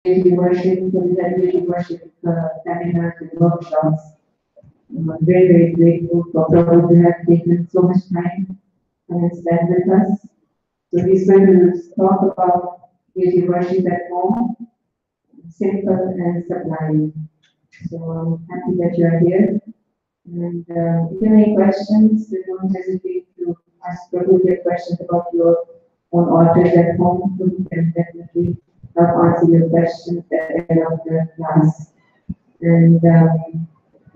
deity worship, so we had deity worship seminars and workshops. Very grateful for Prabhu to have taken so much time and spent with us. So he's going to talk about deity worship at home, simple and sublime. So I'm happy that you are here. And if you have any questions, don't hesitate to ask Prabhu your questions about your own altars at home. So we can definitely help answer your questions at the end of the class. And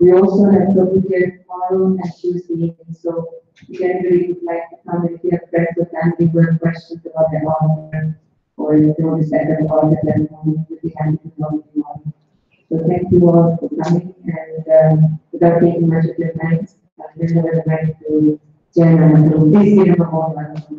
we also have Prabhu here tomorrow and Tuesday evening. So if anybody would like to come, if you have friends or family who have questions about the altar or if you want to set up altar at home, we'll be happy to talk to you all. So thank you all for coming, and without taking much of your time, I'll give over the mic to Jayananda. Please give him a warm welcome.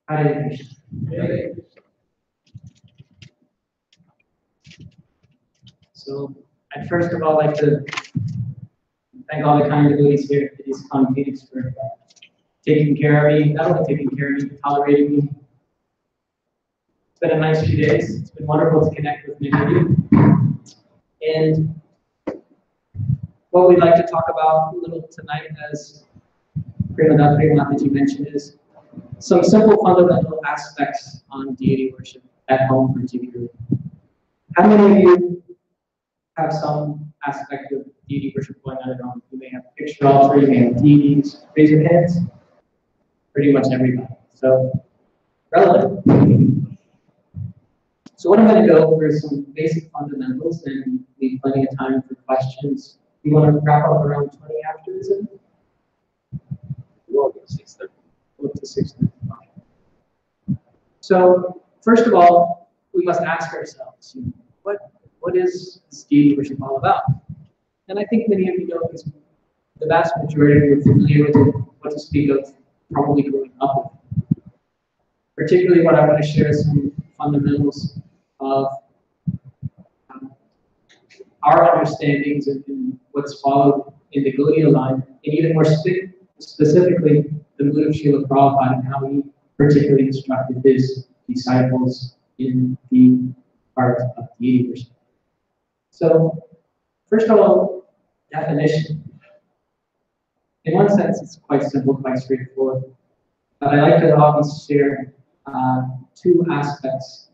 Hare Krishna. So, I'd first of all like to thank all the kind devotees here at Iskcon Phoenix for taking care of me, not only taking care of me, but tolerating me. It's been a nice few days. It's been wonderful to connect with many of you. And what we'd like to talk about a little tonight, as Prabhu mentioned, is some simple fundamental aspects on deity worship at home particularly. How many of you have some aspect of deity worship going on at home? You may have a picture altar, you may have deities. Raise your hands. Pretty much everybody. So, relevant. So what I'm going to go over is some basic fundamentals and leave plenty of time for questions. You want to wrap up around 20 after, is it? We'll go to 6:30. Up to 6:30. So, first of all, we must ask ourselves, what is this deity worship all about? And I think many of you know this, the vast majority of you are familiar with it, what to speak of, probably growing up with it. Particularly what I want to share is some fundamentals of our understandings and what's followed in the Gaudiya line, and even more specifically, the mood of Srila Prabhupada and how he particularly instructed his disciples in the art of deity worship. So, first of all, definition. In one sense, it's quite simple, quite straightforward. But I like to always share two aspects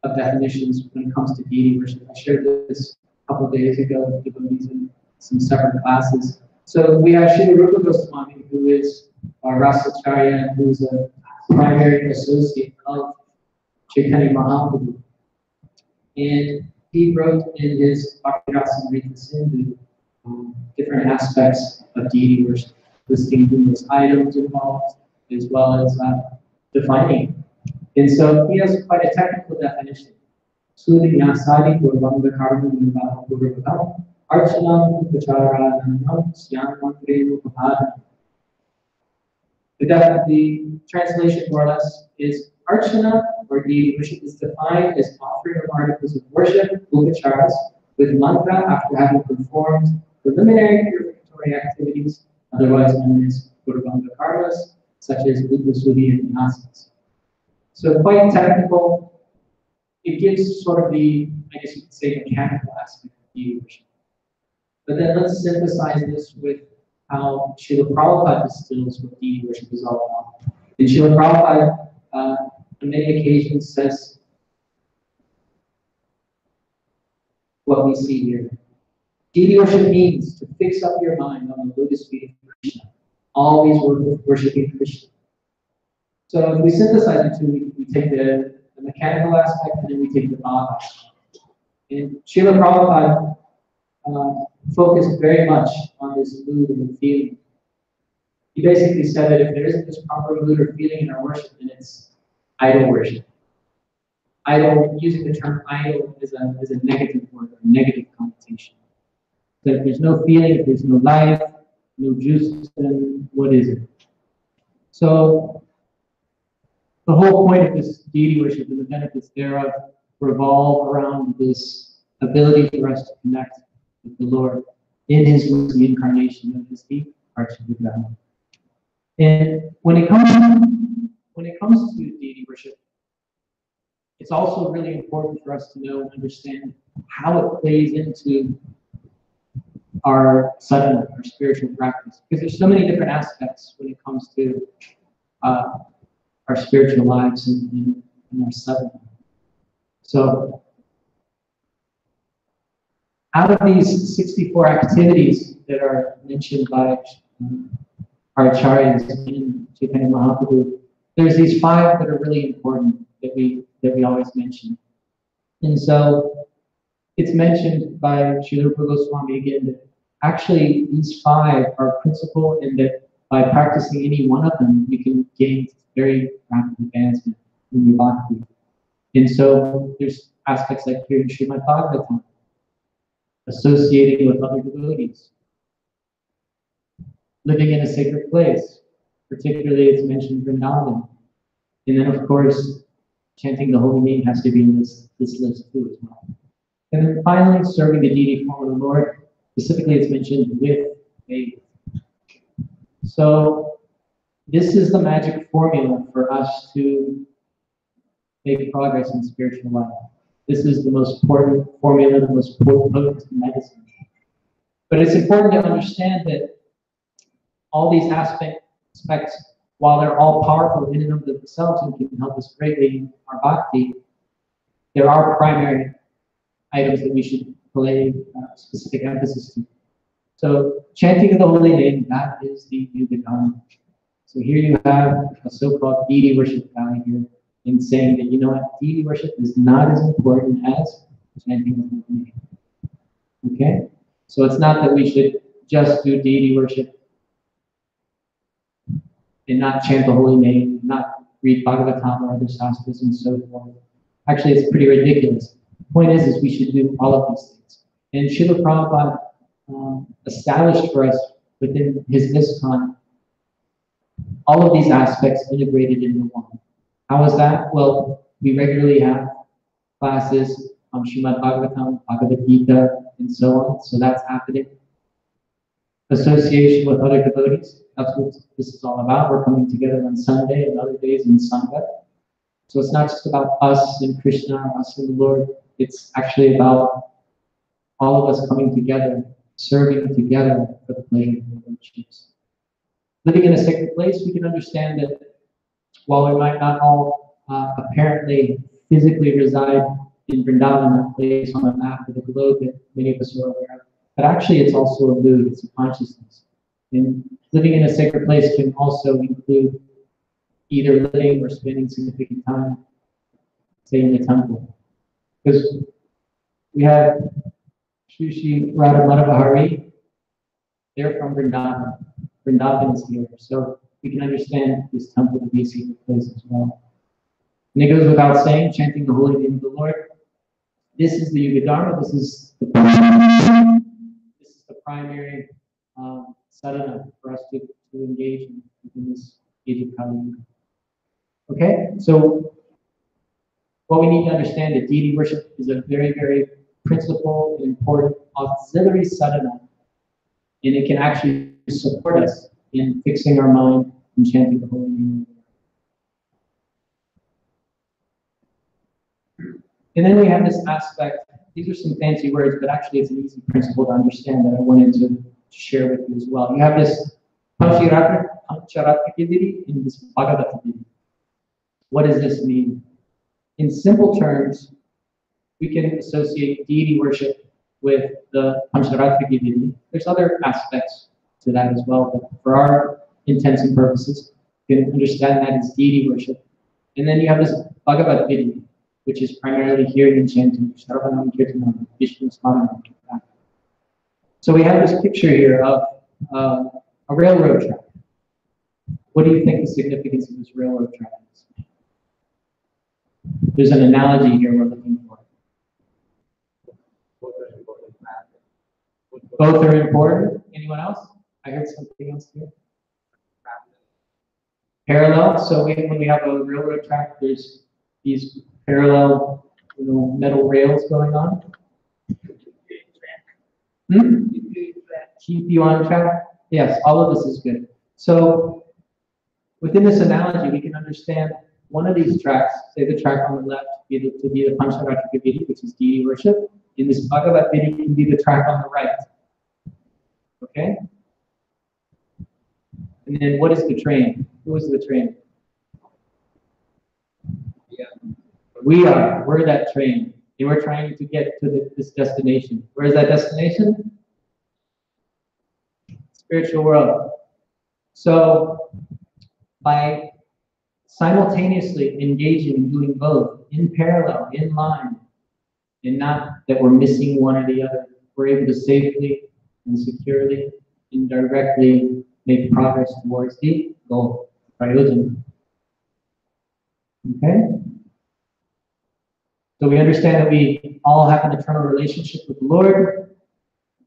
of definitions when it comes to deity worship. I shared this a couple of days ago with devotees in some separate classes. So we have Srila Rupa Goswami, who is our Rasacharya, and who's a primary associate of Chaitanya Mahaprabhu. And he wrote in his Bhakti-Rasamrita Sindhu different aspects of deity worship, listing numerous items involved, as well as defining. And so he has quite a technical definition. Sudinyasadi Purvanga Karma Nivaha Purvakam Archanam Upacharanam Syanam Pahadam. The translation more or less is Archana or deity worship is defined as offering of articles of worship, upacharas, with mantra after having performed preliminary purificatory activities, otherwise known as Purvanga karmas, such as Uddhasudi and Nyasas. So quite technical. It gives sort of the, I guess you could say, mechanical aspect of deity worship. But then let's synthesize this with how Srila Prabhupada distills what deity worship is all about. And Srila Prabhupada, on many occasions, says what we see here. Deity worship means to fix up your mind on the lotus feet of Krishna, always worshiping Krishna. So if we synthesize the two, we take the mechanical aspect and then we take the bhava aspect. And Srila Prabhupada focused very much on this mood and feeling. He basically said that if there isn't this proper mood or feeling in our worship, then it's idol worship. Idol, using the term idol is a negative word, a negative connotation. That if there's no feeling, if there's no life, no juice, then what is it? So the whole point of this deity worship and the benefits thereof revolve around this ability for us to connect with the Lord in His incarnation of His deep hearts of the ground. And when it comes to deity worship, it's also really important for us to know and understand how it plays into our sadhana, our spiritual practice. Because there's so many different aspects when it comes to our spiritual lives and our sadhana. So, out of these 64 activities that are mentioned by our acharyas in Chaitanya Mahaprabhu, there's these 5 that are really important that we always mention. And so it's mentioned by Srila Rupa Goswami again that actually these 5 are principal, and that by practicing any one of them, you can gain very rapid advancement in your bhakti. And so there's aspects like here in Srimad Bhagavatam, associating with other devotees, living in a sacred place, particularly it's mentioned Vrindavan. And then of course, chanting the holy name has to be in this list too as well. And then finally, serving the deity form of the Lord, specifically it's mentioned with faith. So this is the magic formula for us to make progress in spiritual life. This is the most important formula, the most potent medicine. But it's important to understand that all these aspects, while they're all powerful in and of themselves and can help us greatly in our bhakti, there are primary items that we should lay specific emphasis to. So chanting of the holy name, that is the Yuga Dharma. So here you have a so-called deity worship guy here in saying that, you know what, deity worship is not as important as chanting the holy name. Okay? So it's not that we should just do deity worship and not chant the holy name, not read Bhagavatam or other sastras and so forth. Actually, it's pretty ridiculous. The point is we should do all of these things. And Srila Prabhupada established for us within his Iskcon all of these aspects integrated into one. How is that? Well, we regularly have classes on Srimad Bhagavatam, Bhagavad Gita, and so on. So that's happening. Association with other devotees, that's what this is all about. We're coming together on Sunday and other days in Sangha. So it's not just about us and Krishna, us and the Lord. It's actually about all of us coming together, serving together for the pleasure of the Lord Jesus. Living in a sacred place, we can understand that while we might not all apparently physically reside in Vrindavan, that place on the map of the globe that many of us are aware of, but actually it's also a mood, it's a consciousness. And living in a sacred place can also include either living or spending significant time, say, in the temple. Because we have Shri Radha Madhavahari, they're from Vrindavan. Vrindavan is here, so we can understand this temple to be a sacred place as well. And it goes without saying, chanting the holy name of the Lord. This is the Yuga Dharma, this is the primary sadhana for us to engage in this age of Kali Yuga. Okay, so what we need to understand that deity worship is a very, very principal and important auxiliary sadhana, and it can actually support us in fixing our mind and chanting the holy name. And then we have this aspect, these are some fancy words, but actually it's an easy principle to understand that I wanted to share with you as well. You have this Pancharatma-Giviti and this Bhagavata-Giviti. What does this mean? In simple terms, we can associate deity worship with the Pancharatma-Giviti. There's other aspects to that as well, but for our intents and purposes, you can understand that as deity worship. And then you have this Bhagavad-Gita, which is primarily hearing and chanting, Shravanam Kirtanam, Vishnu Smaranam. So we have this picture here of a railroad track. What do you think the significance of this railroad track is? There's an analogy here we're looking for. Both are important. Anyone else? I heard something else here. Parallel. So when we have a railroad track, there's these parallel, metal rails going on. Keep you on track. Yes, all of this is good. So within this analogy, we can understand one of these tracks, say the track on the left, to be the Pancharatma-Giviti, which is deity worship, in this Bhagavad Gita can be the track on the right. Okay? And then what is the train? Who is the train? Yeah. We're that train. And we're trying to get to this destination. Where is that destination? Spiritual world. So, by simultaneously engaging and doing both in parallel, in line, and not that we're missing one or the other, we're able to safely and securely and directly make progress towards the goal, prayojana. Okay? So we understand that we all have an eternal relationship with the Lord.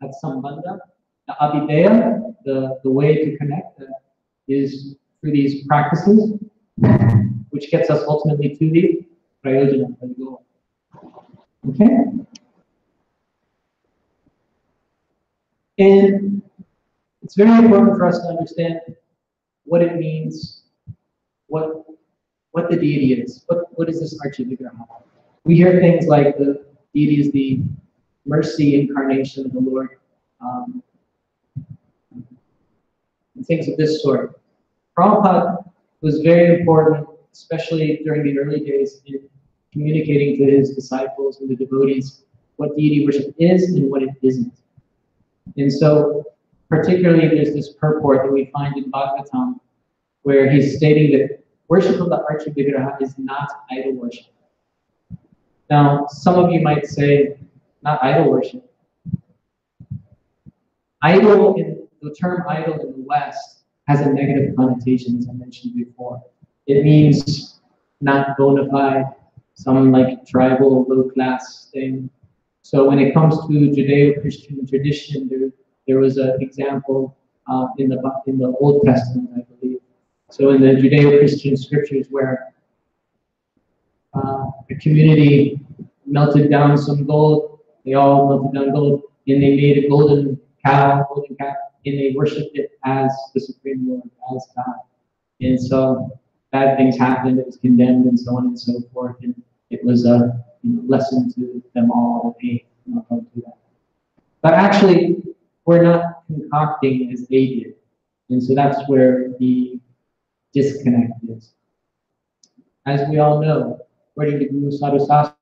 That's sambandha. The abhideya, the way to connect, is through these practices, which gets us ultimately to the prayojana, the goal. Okay? And it's very important for us to understand what it means, what the deity is. What is this Archavigraha? We hear things like the deity is the mercy incarnation of the Lord, and things of this sort. Prabhupada was very important, especially during the early days, in communicating to his disciples and the devotees what deity worship is and what it isn't. And so, particularly, there's this purport that we find in Bhagavatam, where he's stating that worship of the Archavigraha is not idol worship. Now, some of you might say, not idol worship. Idol, the term idol in the West has a negative connotation, as I mentioned before. It means not bona fide, some like tribal, low-class thing. So when it comes to Judeo-Christian tradition, there was an example in the Old Testament, I believe. So in the Judeo-Christian scriptures, where a community melted down some gold, they all melted down gold, and they made a golden calf, and they worshipped it as the Supreme Lord, as God. And so bad things happened, it was condemned, and so on and so forth. And it was a lesson to them all, hey, don't do that. But actually, we're not concocting as they did. And so that's where the disconnect is. As we all know, according to Guru Sadhu Sastra,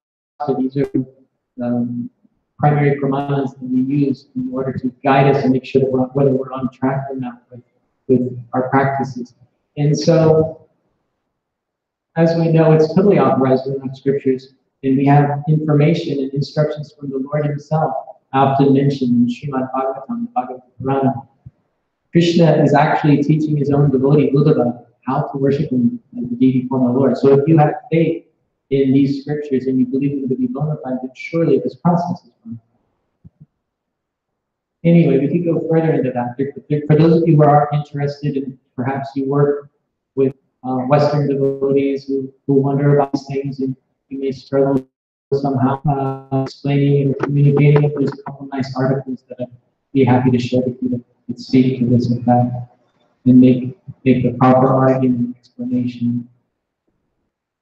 these are primary pramanas that we use in order to guide us and make sure that whether we're on track or not with our practices. And so, as we know, it's totally authorized within the scriptures, and we have information and instructions from the Lord Himself, often mentioned in Srimad Bhagavatam, the Bhagavad Purana. Krishna is actually teaching his own devotee, Uddhava, how to worship Him as the deity form of the Lord. So if you have faith in these scriptures and you believe them to be bona fide, then surely this process is bona fide. Anyway, we could go further into that. For those of you who are interested, and perhaps you work with Western devotees who wonder about these things, and you may struggle somehow explaining or communicating it, there's a couple nice articles that I'd be happy to share with you that speak to this and that, and make the proper argument and explanation.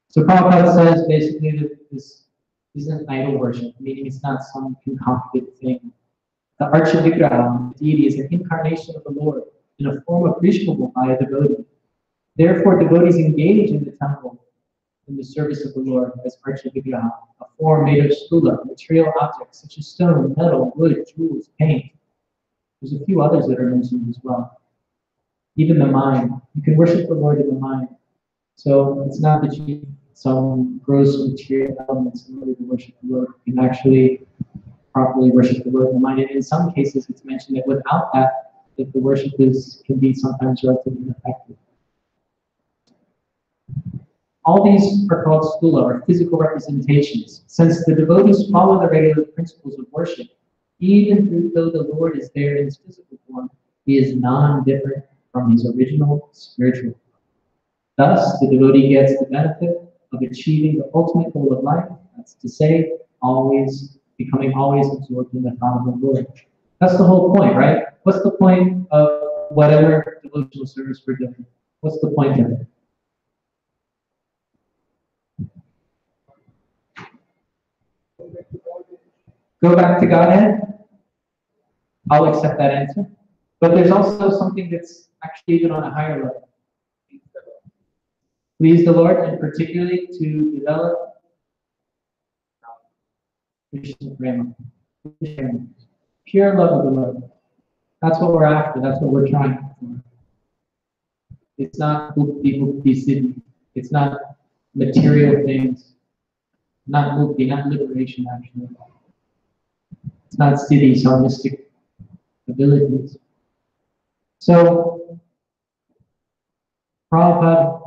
So Prabhupada says basically that this isn't idol worship, meaning it's not some concocted thing. The Archavigraha, the deity, is an incarnation of the Lord in a form appreciable by a devotee. Therefore, devotees engage in the temple in the service of the Lord as Archavigraha, a form made of stula, material objects such as stone, metal, wood, jewels, paint. There's a few others that are mentioned as well. Even the mind. You can worship the Lord in the mind. So it's not that you need some gross material elements in order to worship the Lord. You can actually properly worship the Lord in the mind. And in some cases, it's mentioned that without that the worship can be sometimes relatively ineffective. All these are called stula, or physical representations. Since the devotees follow the regular principles of worship, even though the Lord is there in his physical form, he is non-different from his original spiritual form. Thus, the devotee gets the benefit of achieving the ultimate goal of life, that's to say, becoming always absorbed in the thought of the Lord. That's the whole point, right? What's the point of whatever devotional service we're doing? What's the point of it? go back to Godhead, I'll accept that answer. But there's also something that's actually even on a higher level. Please the Lord, and particularly to develop Krishna prema, pure love of the Lord. That's what we're after. That's what we're trying for. It's not mukti city. It's not material things. Not mukti, not liberation, actually. It's not siddhis or mystic abilities. So, Prabhupada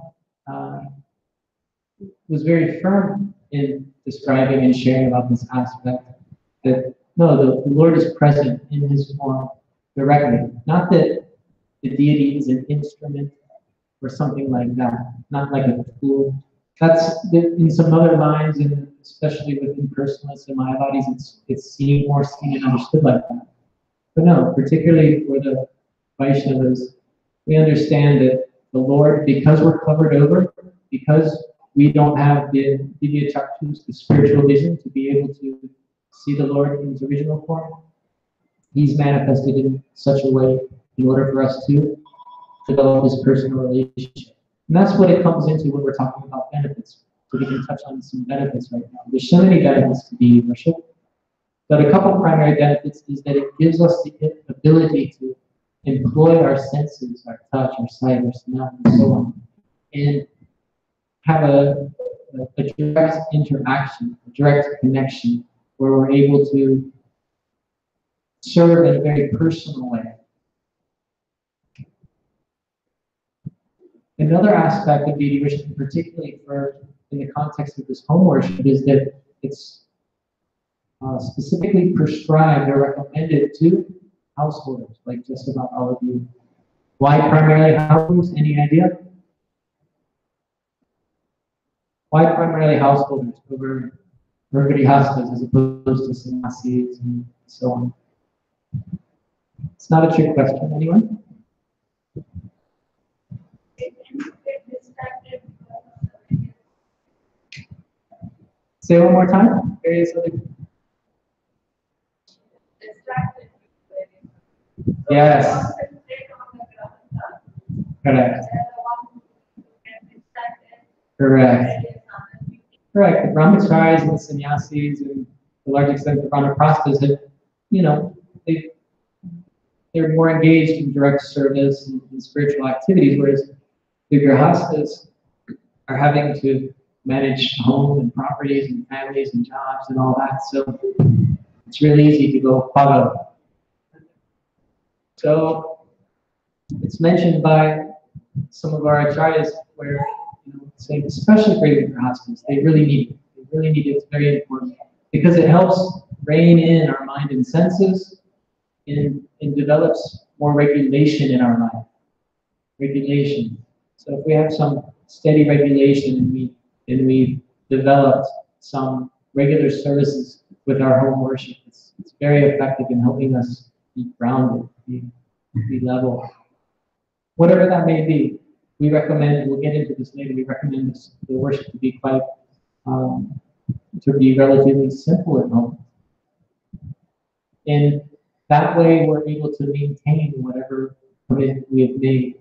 was very firm in describing and sharing about this aspect that no, the Lord is present in His form directly. Not that the deity is an instrument or something like that, not like a tool. That's in some other lines, and especially with impersonalists and Mayavadis, it's more seen and understood like that. But no, particularly for the Vaishnavas, we understand that the Lord, because we're covered over, because we don't have the Divya Chakshus, the spiritual vision, to be able to see the Lord in His original form, He's manifested in such a way in order for us to develop this personal relationship. And that's what it comes into when we're talking about benefits. So we can touch on some benefits right now. There's so many benefits to deity worship, but a couple primary benefits is that it gives us the ability to employ our senses, our touch, our sight, our smell, and so on, and have a direct interaction, a direct connection, where we're able to serve in a very personal way. Another aspect of deity worship, particularly in the context of this home worship, is that it's specifically prescribed or recommended to householders, like just about all of you. Why primarily householders? Any idea? Why primarily householders over grihastas as opposed to sannyasis and so on? It's not a trick question, anyone? Say one more time. Various other. Yes. Correct. Correct. Correct. The brahmacharis and the sannyasis, and to a large extent the brahmaprasthas, they're more engaged in direct service and spiritual activities, whereas the grihastas are having to manage home and properties and families and jobs and all that. So it's really easy to go paga. So it's mentioned by some of our acharyas where, saying especially for the grihastas, they really need it. They really need it. It's very important because it helps rein in our mind and senses and develops more regulation in our mind. Regulation. So if we have some steady regulation and we developed some regular services with our home worship, it's very effective in helping us be grounded, be level. Whatever that may be, we recommend, we'll get into this later, we recommend the worship to be quite, to be relatively simple at home. And that way we're able to maintain whatever commitment we have made.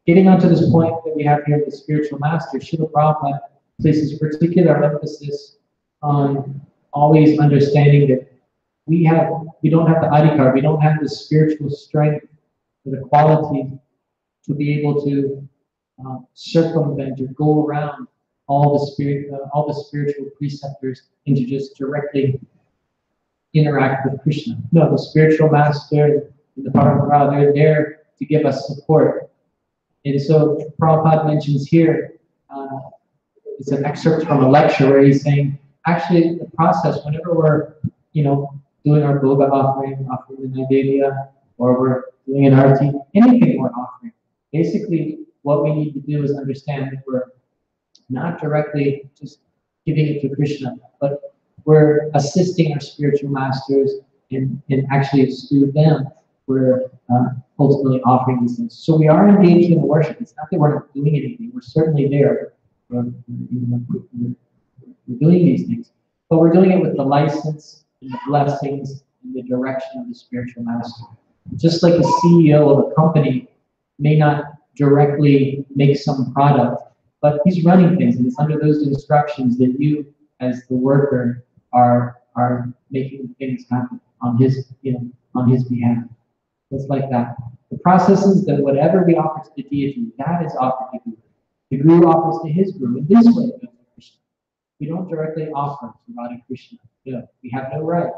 Getting onto this point that we have here with the spiritual master, Srila Prabhupada places particular emphasis on always understanding that we don't have the adhikar, we don't have the spiritual strength or the quality to be able to circumvent or go around all the spiritual preceptors and to just directly interact with Krishna. No, the spiritual master and the Parampara, they're there to give us support. And so Prabhupada mentions here, it's an excerpt from a lecture where he's saying, actually the process, whenever we're, doing our bhoga offering the naivedya, or we're doing an arti, anything we're offering, basically what we need to do is understand that we're not directly just giving it to Krishna, but we're assisting our spiritual masters and actually through them, we're ultimately offering these things. So we are engaged in worship. It's not that we're not doing anything. We're certainly there. We're doing these things. but we're doing it with the license and the blessings and the direction of the spiritual master. Just like a CEO of a company may not directly make some product, but he's running things, and it's under those instructions that you, as the worker, are making things happen on his, on his behalf. It's like that. The process is that whatever we offer to the deity, that is offered to Guru. The Guru offers to his Guru. In this way, it goes to Krishna. We don't directly offer to Radha Krishna. We have no right.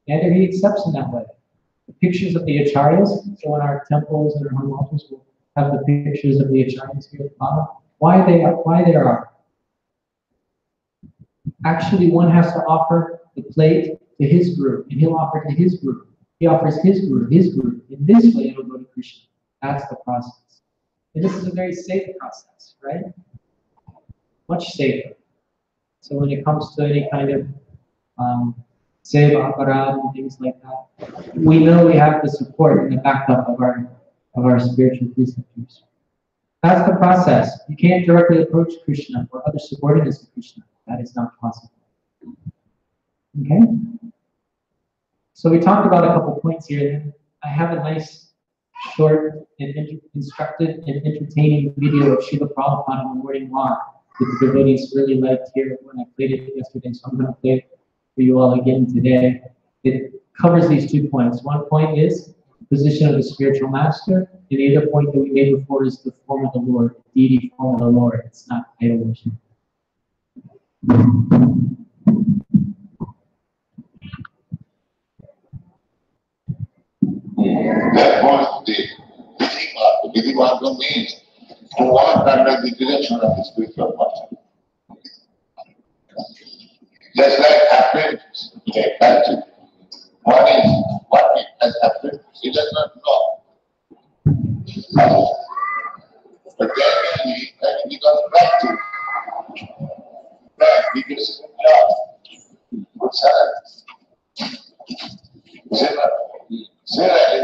Neither he accepts in that way. The pictures of the acharyas, so in our temples and our home altars, we'll have the pictures of the acharyas here at the bottom. Why they are. Actually, one has to offer the plate to his Guru, and he'll offer to his Guru. He offers his Guru, his Guru. In this way, it'll go to Krishna. That's the process. And this is a very safe process, right? Much safer. So when it comes to any kind of seva, aparad, and things like that, we know we have the support and the backup of our spiritual preceptors. That's the process. You can't directly approach Krishna or other subordinates to Krishna. That is not possible. Okay? So we talked about a couple points here. I have a nice, short, and instructive and entertaining video of Srila Prabhupada on the morning walk that the devotees really liked here when I played it yesterday. So I'm going to play it for you all again today. It covers these 2 points. One point is the position of the spiritual master, and the other point that we made before is the form of the Lord, the deity form of the Lord. It's not idol worship. Therefore, the Vidhi Marga means to walk under the direction of the spiritual master. Just like apprentice in a factory. One is working as apprentice, he does not know. But then when he becomes practice, then he gets a job. Good salary.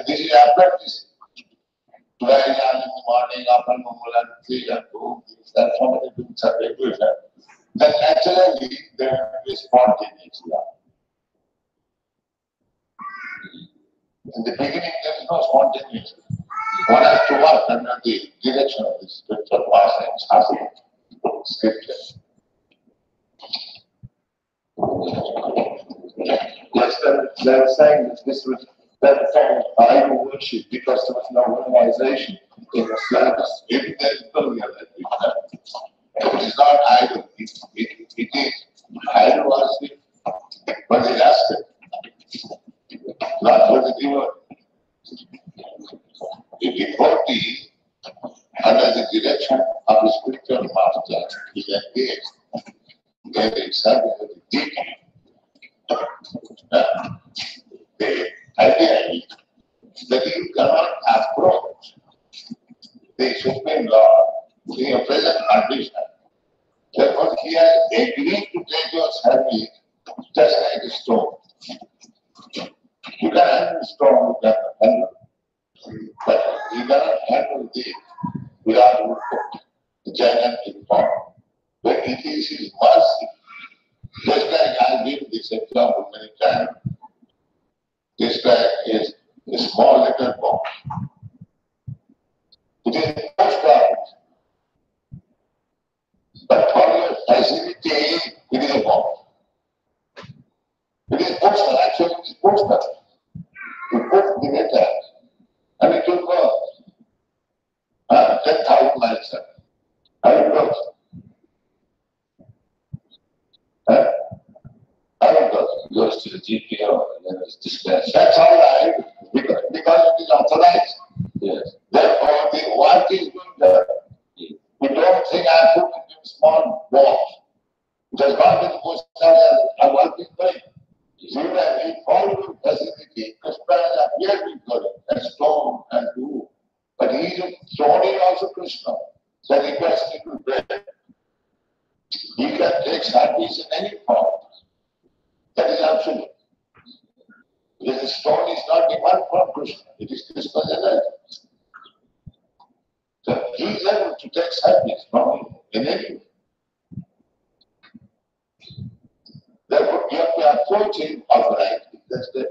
This is apprentice. Rise in the morning, after Mangalam, 3 and 2, that so many things are regular. Then naturally there will be spontaneous love. In the beginning there is no spontaneous. One has to work under the direction of the spiritual master and shastra, scripture. Yes, they were saying that this was that form of idol worship because there was no realization in the service. If there is no realization, it is not idol, it is idol worship for the aspect, not for the devotee. The devotee, under the direction of the spiritual master, is engaged. There is service of the deity. The idea is that you cannot approach the Supreme Lord in your present condition. Therefore, he has agreed to take your service just like a stone. You can handle stone, you can handle, but you cannot handle the without the gigantic form. But it is his mercy. Just like I give this example many times. This guy is a small little box. It is a postcard. But for your facility, it is a box. It is postal, actually it is postal. You put the letter and it will go 10,000 miles. How it goes? How it goes? It goes to the GPO and then it's dispatched. That's all right, because it is authorized. Yes. Therefore, the work is going there. You don't think I put it in a small box. It has gone to the postal and work is going. Similarly, all your facility, Krishna has appeared before it, and stone and wood. But he is stone is also Krishna. The request is to pray. He can take service in any form. That is absolute. Because the stone is not demand from Krishna, it is Krishna's energy. So he is able to take service from him in any way. Therefore, you have to approach it uprightly. That's the, if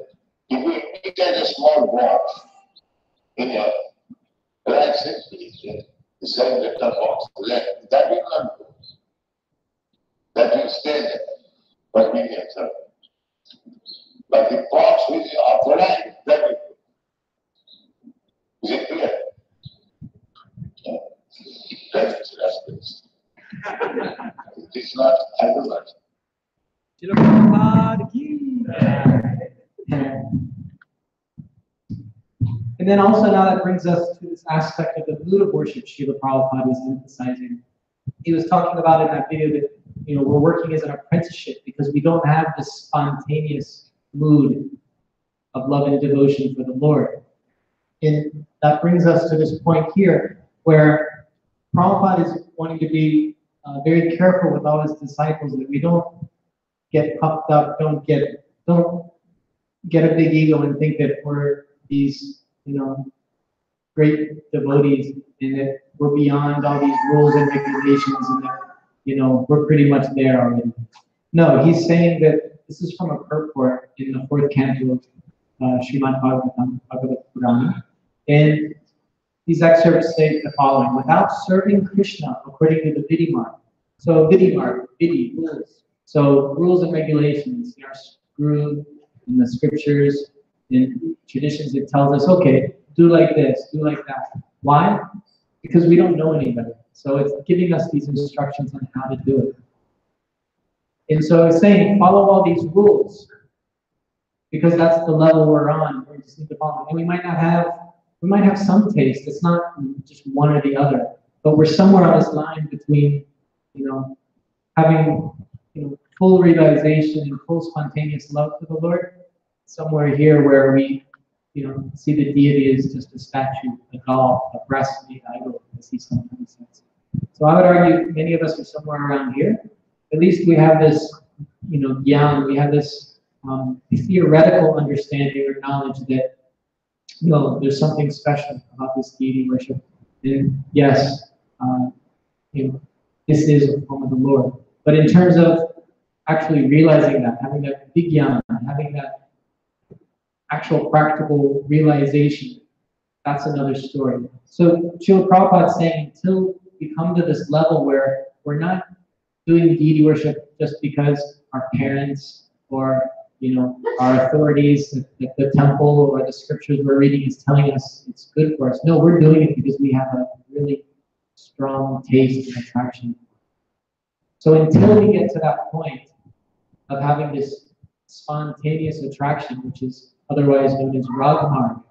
you meet at a small box in your right sense, the 7 letter box left, that will not go. That will stay there for millions of. But the box which is upright, that will go. Is it clear? Yeah. That's this. It is not otherwise. And then also now that brings us to this aspect of the mood of worship Srila Prabhupada was emphasizing. He was talking about in that video that we're working as an apprenticeship because we don't have this spontaneous mood of love and devotion for the Lord. And that brings us to this point here where Prabhupada is wanting to be very careful with all his disciples that we don't get puffed up, don't get a big ego and think that we're these great devotees and that we're beyond all these rules and regulations and that we're pretty much there already. No, he's saying that this is from a purport in the 4th canto of Srimad Bhagavatam, Bhagavad Purana, and these excerpts say the following: without serving Krishna according to the Vidhi mark. So Vidhi mark, Vidhi, rules. So rules and regulations are screwed in the scriptures, in traditions. It tells us, okay, do like this, do like that. Why? Because we don't know any better. So it's giving us these instructions on how to do it. And so it's saying, follow all these rules, because that's the level we're on. We just need to follow. And we might have some taste. It's not just one or the other, but we're somewhere on this line between, having full realization and full spontaneous love for the Lord, somewhere here where we, see the deity as just a statue, a doll, a breast-made idol, as he sometimes says. So I would argue many of us are somewhere around here. At least we have this, gyan, we have this theoretical understanding or knowledge that, there's something special about this deity worship. And yes, this is a form of the Lord. But in terms of actually realizing that, having that vigyan, having that actual practical realization, that's another story. So Srila Prabhupada is saying until we come to this level where we're not doing deity worship just because our parents or our authorities at the temple or the scriptures we're reading is telling us it's good for us. No, we're doing it because we have a really strong taste and attraction. So until we get to that point of having this spontaneous attraction, which is otherwise known as ragmarg,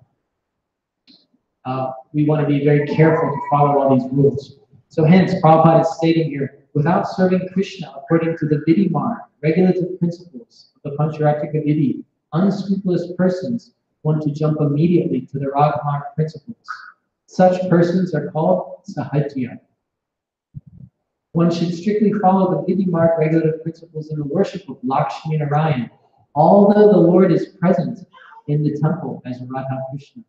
we want to be very careful to follow all these rules. So hence, Prabhupada is stating here, without serving Krishna according to the Vidhi marg, regulative principles of the Pancharatrika Vidhi, unscrupulous persons want to jump immediately to the ragmarg principles. Such persons are called sahajya. One should strictly follow the Vidhi marg regulative principles in the worship of Lakshmi Narayan, although the Lord is present in the temple as Radha Krishna.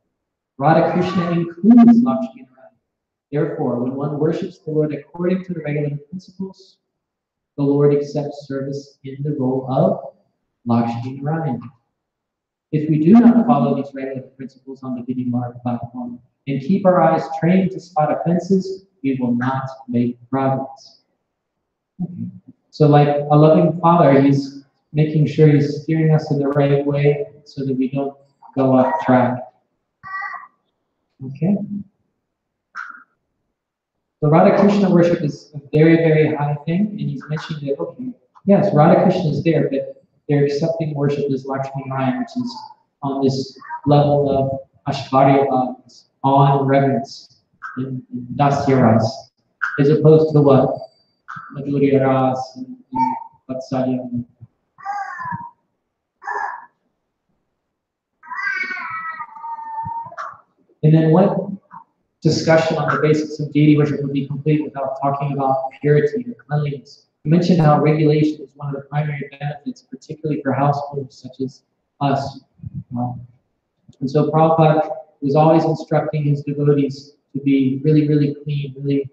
Radha Krishna includes Lakshmi Narayan. Therefore, when one worships the Lord according to the regulative principles, the Lord accepts service in the role of Lakshmi Narayan. If we do not follow these regulative principles on the Vidhi marg platform and keep our eyes trained to spot offenses, we will not make progress. Okay. So like a loving father, he's making sure he's steering us in the right way so that we don't go off track. Okay. So Radha Krishna worship is a very, very high thing, and he's mentioned that, okay, yes, Radha Krishna is there, but they're accepting worship as Lakshmi Narayan, which is on this level of Ashvarya Bhav, awe and reverence, in Dasya Ras, as opposed to what? Madhurya Ras and Vatsalya. And then what discussion on the basics of deity worship would be complete without talking about purity or cleanliness? I mentioned how regulation is one of the primary benefits, particularly for households such as us. And so Prabhupada was always instructing his devotees to be really, really clean, really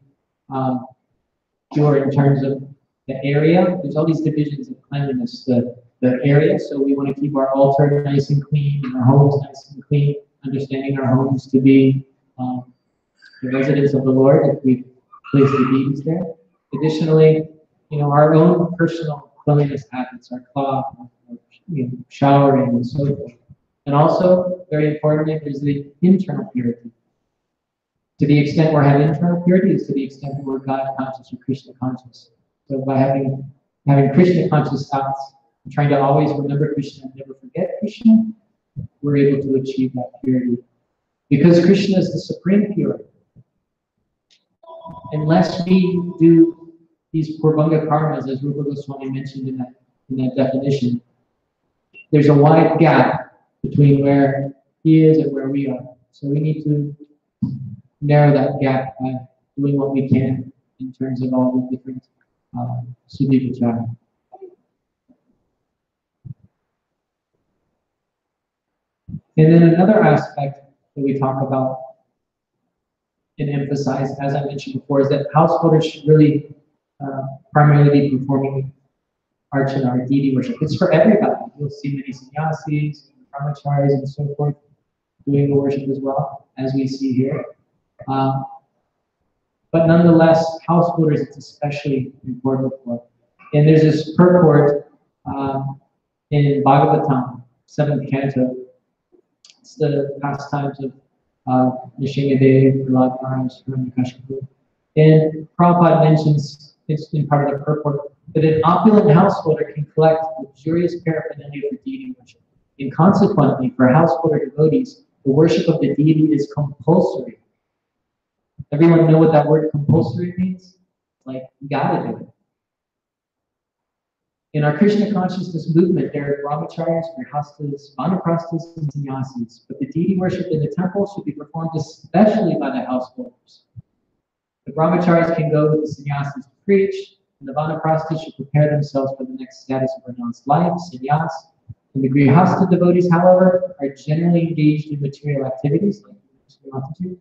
pure in terms of the area. There's all these divisions of cleanliness. The area, so we want to keep our altar nice and clean, and our homes nice and clean, understanding our homes to be the residence of the Lord if we place the deities there. Additionally, our own personal cleanliness habits, our cloth, showering, and so forth. And also, very importantly, there's the internal purity. To the extent we have internal purity is to the extent that we're God conscious or Krishna conscious. So by having Krishna conscious thoughts, and trying to always remember Krishna and never forget Krishna, we're able to achieve that purity. Because Krishna is the supreme purity. Unless we do these Purvanga karmas, as Rupa Goswami mentioned in that definition, there's a wide gap between where he is and where we are. So we need to narrow that gap by doing what we can in terms of all the different Sudhivachara. And then another aspect that we talk about and emphasize, as I mentioned before, is that householders should really primarily be performing archana or deity worship. It's for everybody. You'll see many sannyasis, brahmacharis, and so forth doing the worship as well, as we see here. But nonetheless, householders, it's especially important for. And there's this purport in Bhagavatam, 7th canto. It's the pastimes of Nishingadev, Prahlad Maharaj, Hiranyakashipu. And Prabhupada mentions, it's in part of the purport, that an opulent householder can collect luxurious paraphernalia for deity worship. And consequently, for householder devotees, the worship of the deity is compulsory. Everyone know what that word compulsory means? Like, you gotta do it. In our Krishna consciousness movement, there are brahmacharis, grihastas, vanaprasthas, and sannyasis. But the deity worship in the temple should be performed especially by the householders. The brahmacharis can go with the sannyasis to preach, and the vanaprasthas should prepare themselves for the next status of renounced life, sannyas. And the grihasta devotees, however, are generally engaged in material activities like multitude.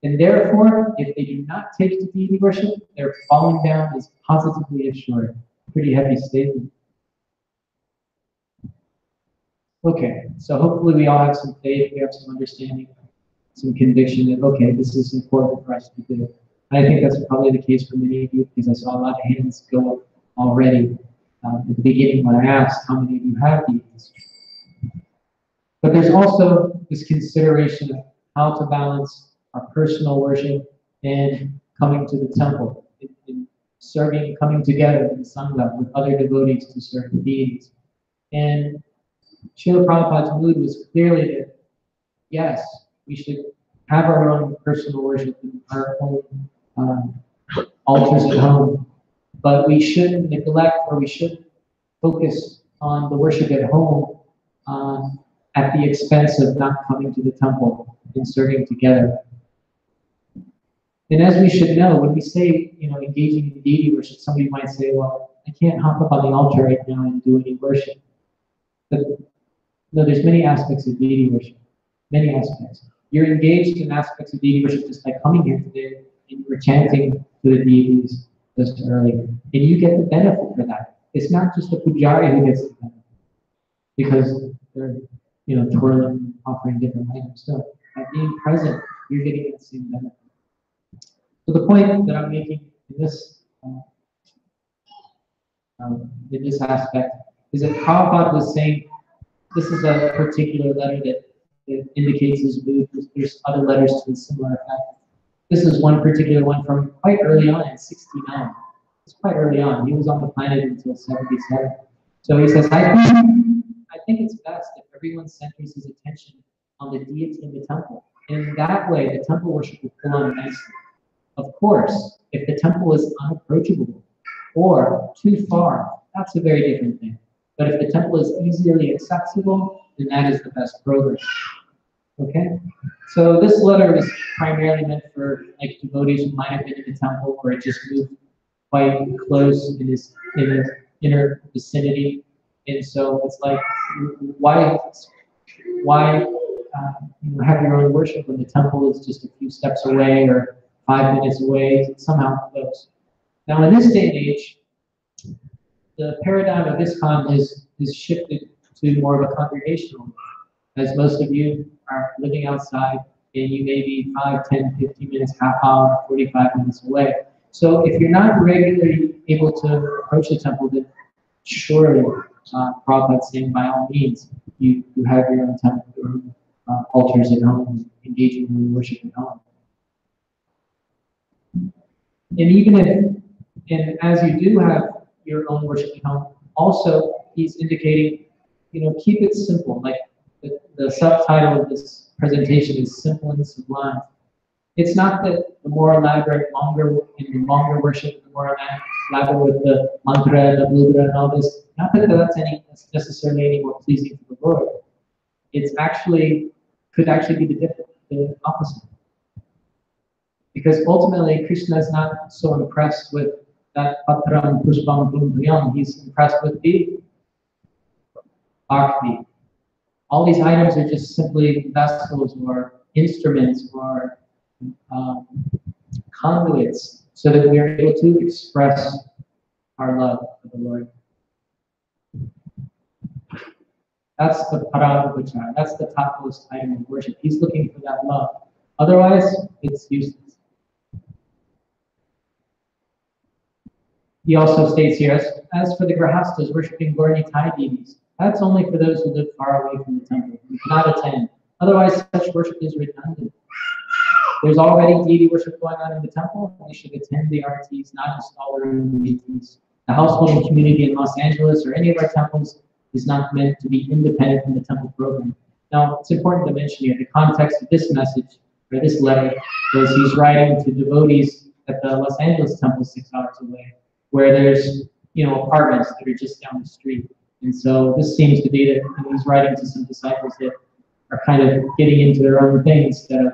And therefore, if they do not take to deity worship, their falling down is positively assured. Pretty heavy statement. Okay, so hopefully we all have some faith, we have some understanding, some conviction that, okay, this is important for us to do. And I think that's probably the case for many of you, because I saw a lot of hands go up already at the beginning when I asked how many of you have these. But there's also this consideration of how to balance our personal worship and coming to the temple, and serving, coming together in the Sangha with other devotees to serve the deities. And Srila Prabhupada's mood was clearly that, yes, we should have our own personal worship and our own altars at home, but we shouldn't neglect, or we shouldn't focus on the worship at home at the expense of not coming to the temple and serving together. And as we should know, when we say, engaging in deity worship, somebody might say, well, I can't hop up on the altar right now and do any worship. But no, there's many aspects of deity worship, many aspects. You're engaged in aspects of deity worship just by coming here today and you were chanting to the deities just earlier. And you get the benefit for that. It's not just the pujari who gets the benefit, because they're, twirling, offering different items. So by being present, you're getting the same benefit. So the point that I'm making in this aspect is that Prabhupada was saying, this is a particular letter that indicates his mood. There's other letters to a similar effect. This is one particular one from quite early on in 69. It's quite early on. He was on the planet until 77. So he says, I think it's best if everyone centers his attention on the deity in the temple. And in that way, the temple worship will go on nicely. Of course, if the temple is unapproachable or too far, that's a very different thing. But if the temple is easily accessible, then that is the best progress. Okay? So this letter is primarily meant for devotees who might have been in the temple, or it just moved quite close in his inner vicinity. And so it's like, why have your own worship when the temple is just a few steps away or 5 minutes away? It's somehow close. Now in this day and age, the paradigm of Iskcon is shifted to more of a congregational, as most of you are living outside and you may be 5, 10, 15 minutes, half hour, 45 minutes away. So if you're not regularly able to approach the temple, then surely Prabhupada's saying by all means, you have your own temple, your own altars at home, engaging in worship at home. And even if, and as you do have your own worship at home, also he's indicating, keep it simple. Like the subtitle of this presentation is Simple and Sublime. It's not that the more elaborate, longer worship, the more elaborate with the mantra, the mudra, and all this, not that that's necessarily any more pleasing to the Lord. It's could actually be the opposite. Because ultimately, Krishna is not so impressed with that patram pushpam bhum. He's impressed with the bhakti. All these items are just simply vessels or instruments or conduits so that we are able to express our love for the Lord. That's the paravachara. That's the topmost item of worship. He's looking for that love. Otherwise, it's useless. He also states here, as for the grahastas worshipping Gaura-Nitai deities, that's only for those who live far away from the temple. You cannot attend. Otherwise, such worship is redundant. There's already deity worship going on in the temple, and we should attend the artis, not install our own deities. The householding community in Los Angeles or any of our temples is not meant to be independent from the temple program. Now, it's important to mention here, the context of this message, or this letter, was he's writing to devotees at the Los Angeles temple 6 hours away, where there's, apartments that are just down the street. And so this seems to be that he's writing to some disciples that are kind of getting into their own thing instead of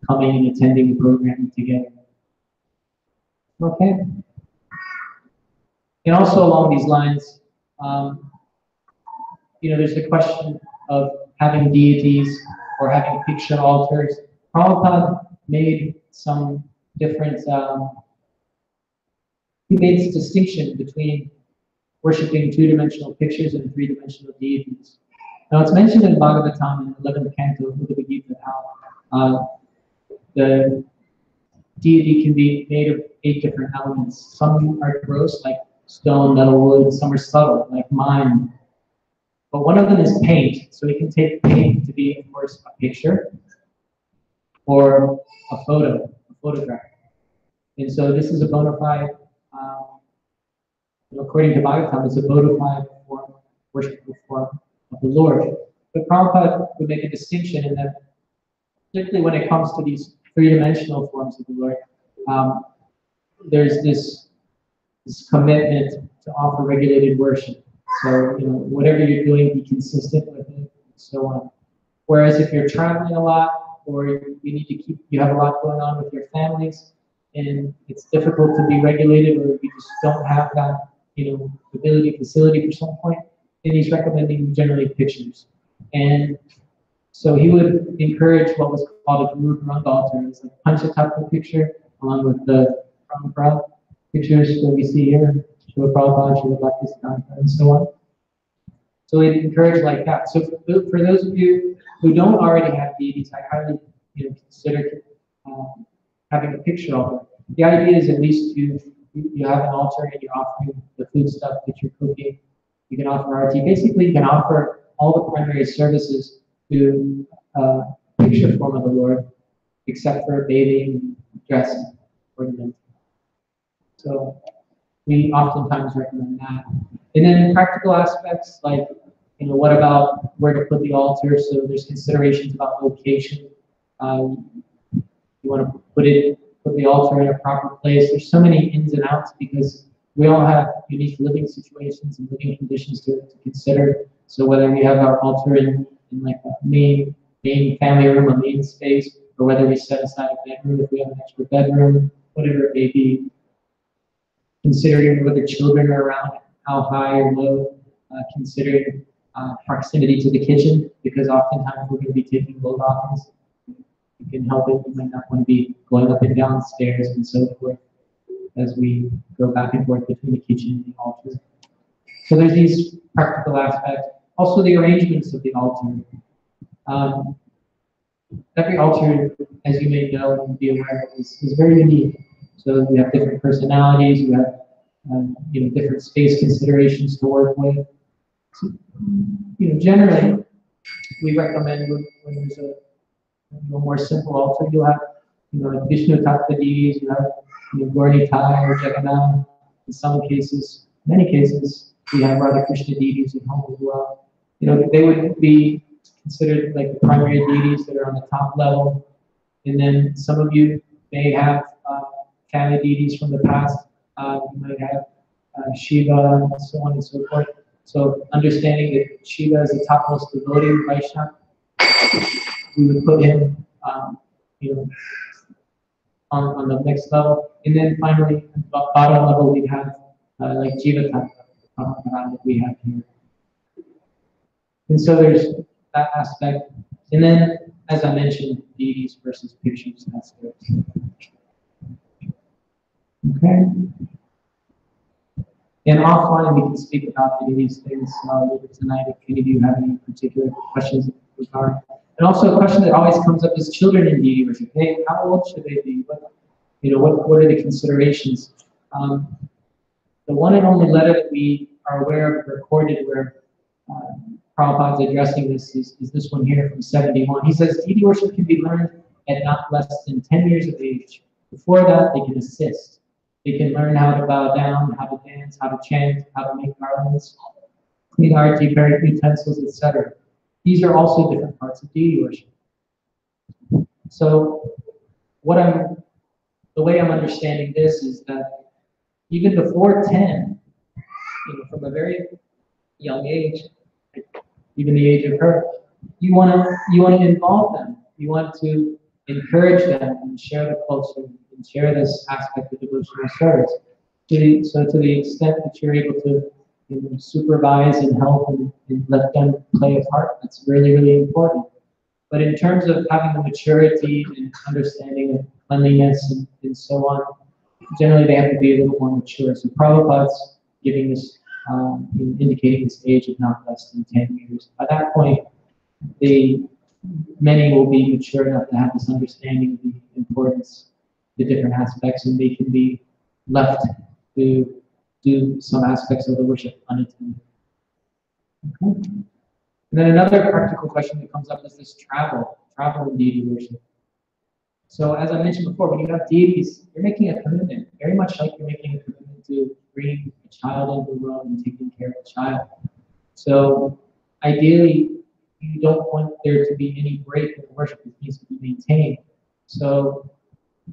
coming and attending the program together. Okay. And also along these lines, there's the question of having deities or having picture altars. Prabhupada made some different, he made this distinction between worshipping two-dimensional pictures and three-dimensional deities. Now it's mentioned in Bhagavatam in the 11th canto of the Gita how the deity can be made of 8 different elements. Some are gross, like stone, metal, wood. Some are subtle, like mind. But one of them is paint. So we can take paint to be, of course, a picture or a photograph. And so this is a bona fide, according to Bhagavatam, it's a bona fide form, worshipful form of the Lord. But Prabhupada would make a distinction in that, particularly when it comes to these three-dimensional forms of the Lord, there's this commitment to offer regulated worship. So, whatever you're doing, be consistent with it, and so on. Whereas if you're traveling a lot, or you have a lot going on with your families, and it's difficult to be regulated, or you just don't have that, facility for some point, then he's recommending generally pictures. And so he would encourage what was called a Guru Grund altar. It's a Panchatattva picture, along with the Prabhupada pictures that we see here, Srila Prabhupada, Srila Bhaktisiddhanta, and so on. So he'd encourage like that. So for those of you who don't already have deities, I highly consider having a picture altar. The idea is at least you have an altar and you're offering the food stuff that you're cooking. You can offer arati. Basically, you can offer all the primary services to picture form of the Lord, except for bathing, dressing, ornament. So we oftentimes recommend that. And then in practical aspects, like, what about where to put the altar? So there's considerations about location. You want to put the altar in a proper place. There's so many ins and outs because we all have unique living situations and living conditions to consider. So whether we have our altar in like a main family room, a main space, or whether we set aside a bedroom if we have an extra bedroom, whatever it may be. Considering whether children are around, how high or low, considering proximity to the kitchen, because oftentimes we're going to be taking load offerings. You can help it. You might not want to be going up and down stairs and so forth as we go back and forth between the kitchen and the altar. So there's these practical aspects. Also the arrangements of the altar. Every altar, as you may know and be aware, is very unique. So we have different personalities, we have different space considerations to work with. So, generally, we recommend when there's a more simple altar, you'll have like Vishnu Tattva deities, you have Gaurnitai or Jagannath. In some cases, many cases, we have Radha Krishna deities at home as well. They would be considered like the primary deities that are on the top level. And then some of you may have Kali deities from the past. You might have Shiva and so on and so forth. So understanding that Shiva is the topmost devotee, Vaishnava, we would put him, on the next level. And then finally, at the bottom level, we have like Jiva Tattva that we have here. And so there's that aspect. And then, as I mentioned, deities versus pictures aspects. Okay. And offline, we can speak about these things tonight if any of you have any particular questions regarding. And also a question that always comes up is children in deity worship. Hey, how old should they be? What are the considerations? The one and only letter that we are aware of recorded where Prabhupada's addressing this is this one here from 71. He says, deity worship can be learned at not less than 10 years of age. Before that, they can assist. They can learn how to bow down, how to dance, how to chant, how to make garlands, clean arti, carry utensils, etc. These are also different parts of deity worship. So the way I'm understanding this is that even before 10, from a very young age, even the age of her, you want to involve them. You want to encourage them and share the culture and share this aspect of devotional service. So to the extent that you're able to supervise and help and let them play a part, that's really, really important. But in terms of having the maturity and understanding of cleanliness and so on, generally they have to be a little more mature. So Prabhupada's giving this, indicating this age of not less than 10 years. By that point, many will be mature enough to have this understanding of the importance, the different aspects, and they can be left to do some aspects of the worship unattended. Okay. And then another practical question that comes up is this travel in deity worship. So as I mentioned before, when you have deities, you're making a commitment, very much like you're making a commitment to bringing a child into the world and taking care of a child. So ideally, you don't want there to be any break in the worship. It needs to be maintained. So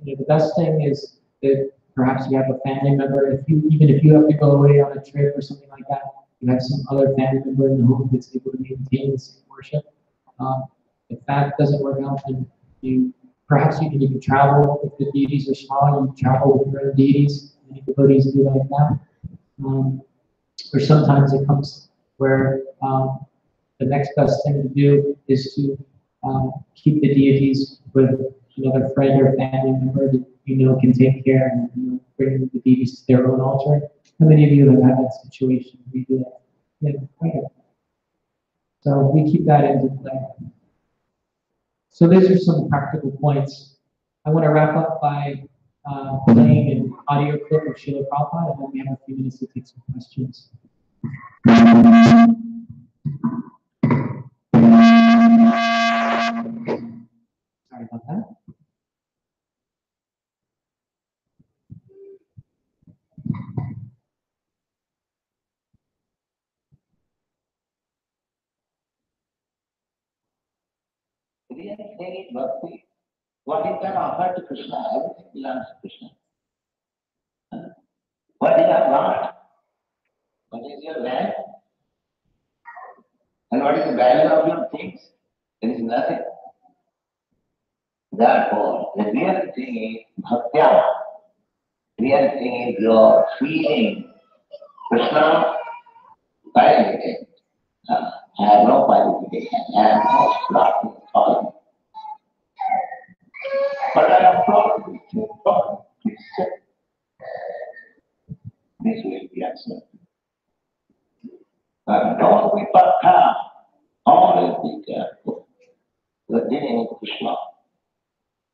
the best thing is that perhaps you have a family member, even if you have to go away on a trip or something like that, you have some other family member in the home that's able to maintain the same worship. If that doesn't work out, then perhaps you can even travel. If the deities are small, you travel with your own deities. Many devotees do like that. Or sometimes it comes where the next best thing to do is to keep the deities with another friend or family member that can take care and bring the deities to their own altar. How many of you have had that situation? We do that. Yeah, okay. So we keep that into play. So those are some practical points. I want to wrap up by playing an audio clip of Srila Prabhupada, and then we have a few minutes to take some questions. Sorry about that. Real thing is bhakti. What you can offer to Krishna, everything belongs to Krishna. What is your lot? What is your land? And what is the value of your things? There is nothing. Therefore, the real thing is bhaktya. Real thing is your feeling. Krishna, qualification. I have no qualification. I have no slot in all. But I am proud with you. This will be accepted. But they didn't need Krishna.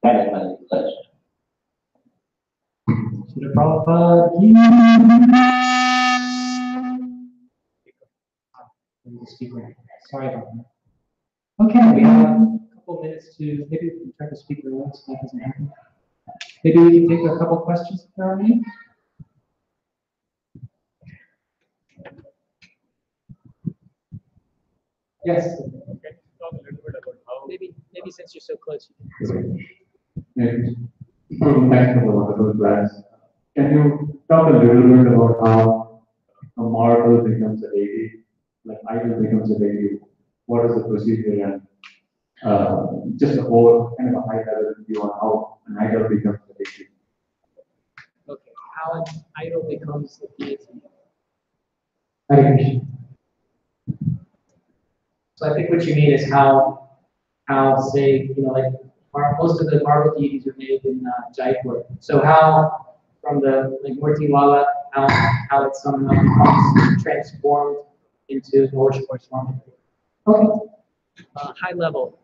That is my request. Srila Prabhupada ki speaker. Sorry about that. Okay, we have a couple minutes to maybe we can turn the speaker on so that doesn't happen. Maybe we can take a couple questions if there are any. Yes. Can you talk a little bit about how Maybe since you're so close. Yes. Thanks for the wonderful class. Can you talk a little bit about how a marble becomes a deity, like idol becomes a deity? What is the procedure and just a whole kind of a high level view on how an idol becomes a deity? Okay, how an idol becomes a deity. Hare Krishna. So I think what you mean is how say, like most of the marble deities are made in Jaipur. So how from the like Murtiwala, how it somehow becomes transformed into worship or form. Okay. High level.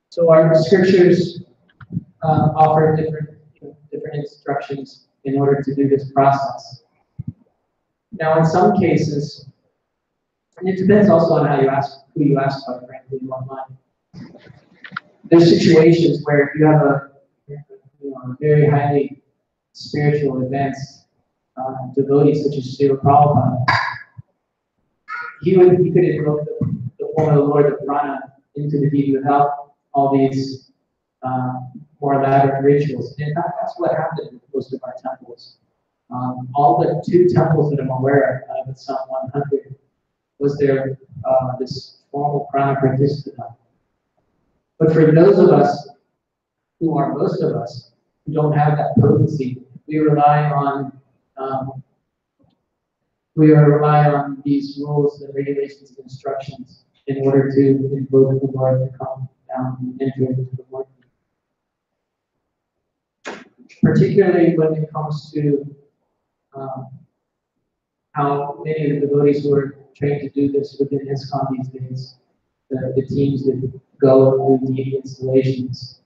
So our scriptures offer different instructions in order to do this process. Now, in some cases, and it depends also on who you ask about, frankly, online. There's situations where if you have a very highly spiritual, advanced devotee such as Srila Prabhupada, he could invoke the form of the Lord, the prana, into the deity without all these more elaborate rituals. And in fact, that's what happened with most of our temples. All the 2 temples that I'm aware of in some 100 was there this formal prana pratisthana. But for those of us who are most of us who don't have that potency, we rely on these rules and regulations and instructions in order to invoke the Lord to come down and enter into the Lord. Particularly when it comes to how many of the devotees who are trained to do this within Iskcon these days, the teams that go through deity installations,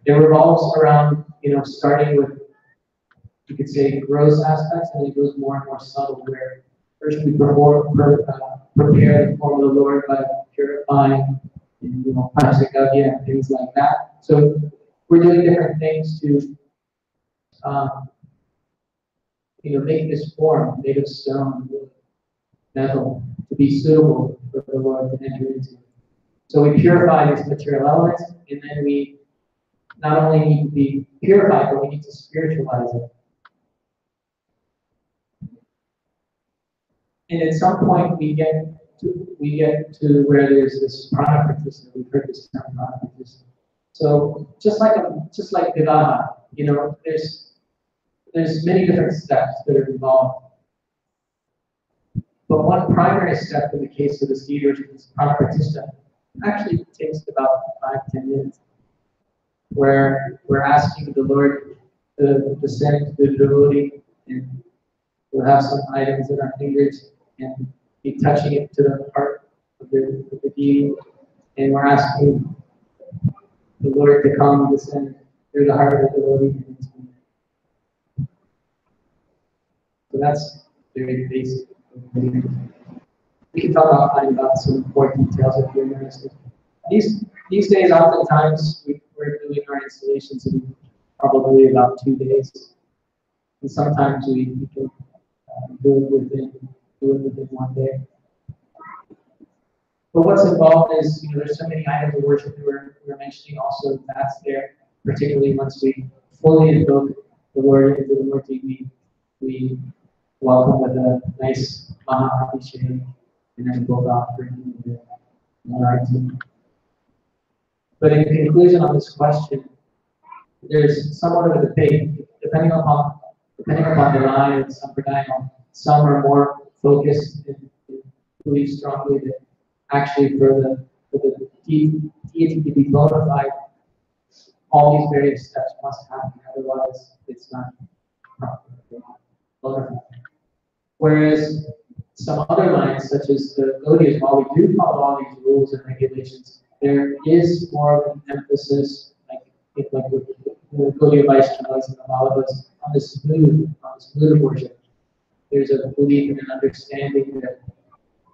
it revolves around, starting with, you could say, gross aspects, and it goes more and more subtle, where first we prepare the form of the Lord by purifying, Panchagavya and things like that. So we're doing different things to, make this form made of stone, metal, to be suitable for the Lord to enter into. So we purify these material elements, and then we not only need to be purified, but we need to spiritualize it. And at some point, we get to where there's this prana pratisthana. We've heard this term, prana pratisthana. So just like vivaha, there's many different steps that are involved. But one primary step in the case of this deity is prana pratisthana. Actually takes about 5-10 minutes, where we're asking the Lord to descend to the devotee, and we'll have some items in our fingers and be touching it to the heart of the deity, and we're asking the Lord to come and descend through the heart of the devotee. So that's very basic. We can talk offline about some more details if you're interested. These days, oftentimes, we're doing our installations in probably about 2 days. And sometimes we can do it within 1 day. But what's involved is, there's so many items of worship that we're mentioning also. That's there, particularly once we fully invoke the Lord into the Murti, we welcome with a nice Maha-Abhishek and then both offering and our team. But in conclusion on this question, there's somewhat of a debate, depending upon the line and Sampradaya. Some are more focused and believe strongly that actually for the deity to be bona fide, all these various steps must happen, otherwise it's not proper bona fide. Whereas some other lines, such as the Gaudiyas, while we do follow all these rules and regulations, there is more of an emphasis, like with the Gaudiya Vaishnavas and the Mallavas, on this mood of worship. There's a belief and an understanding that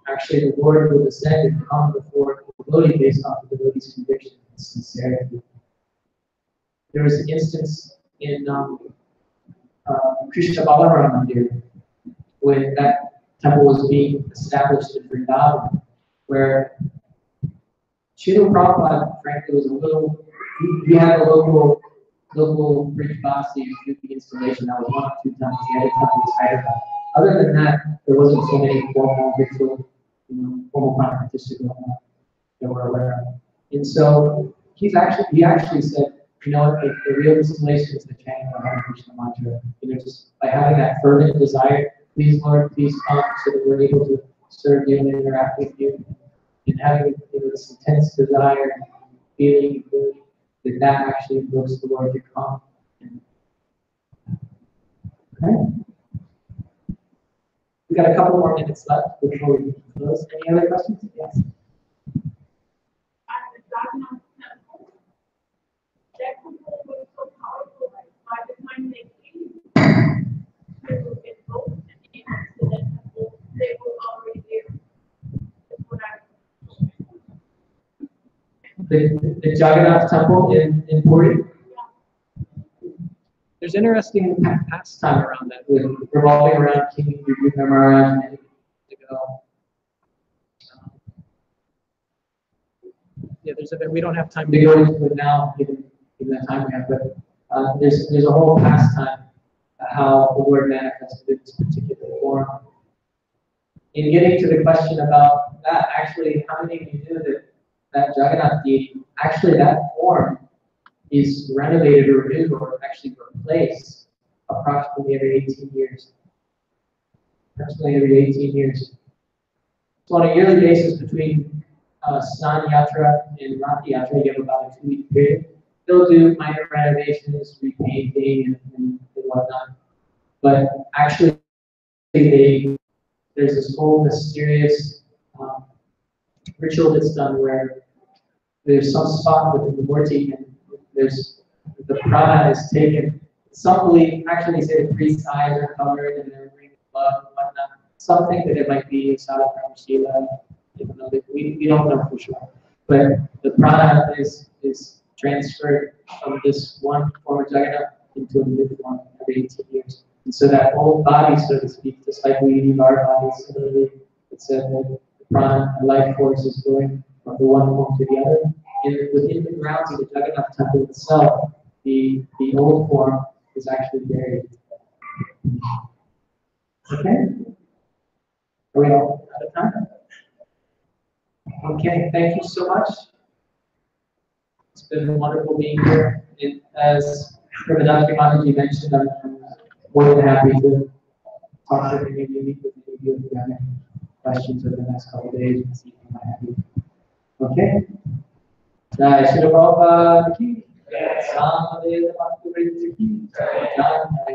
actually the Lord will descend and come before the devotee based off of the devotee's conviction and sincerity. There was an instance in Krishna Balaram Mandir when that temple was being established in Vrindavan, where Srila Prabhupada, frankly, was a little, he had a local Brij Basi do the installation. That was 1 or 2 times. The other temple was Hyderabad. Other than that, there wasn't so many formal ritual, formal practices going on that we're aware of. And so he actually said, the real installation is the chanting of Hare Krishna mantra. Just by having that fervent desire, please Lord, please come, so that we're able to serve you and interact with you, and having this intense desire, and feeling that actually invokes the Lord to come. Okay. We got a couple more minutes left before we close. Any other questions? Yes. The Jagannath temple in Puri. There's interesting pastime around that, with revolving around King Maharaj and we don't have time to go into it now, given the time we have, but there's a whole pastime how the Lord manifested in this particular form. In getting to the question about that, actually, how many of you knew that Jagannath deity, actually that form is renovated or renewed or actually replaced approximately every 18 years. Approximately every 18 years. So on a yearly basis between Snan Yatra and Rath Yatra, you have about a 2-week period. They'll do minor renovations, repainting, and whatnot. But actually, there's this whole mysterious ritual that's done where there's some spot within the Murti and there's the prana is taken. Some believe, actually say the priest's eyes are covered and they're bringing blood and whatnot. Some think that it might be Sadhana Shila, we don't know for sure. But the prana is transferred from this one form of Jagannath into a new form every 18 years. And so that whole body, so to speak, just like we leave our bodies, similarly, it's said that the prana, the life force, is going from the one form to the other. And within the grounds of the Jagannath temple itself, the old form is actually buried. Okay? Are we all out of time? Okay, thank you so much. It's been wonderful being here. And as Prabhupada Mataji mentioned, I'm more than happy to talk to any of you, meet with any of you if you have any questions over the next couple of days and see if I'm happy. Okay? Jai Shri Prabhupada ki, Samadeva Bhakti Vrinda ki, Jai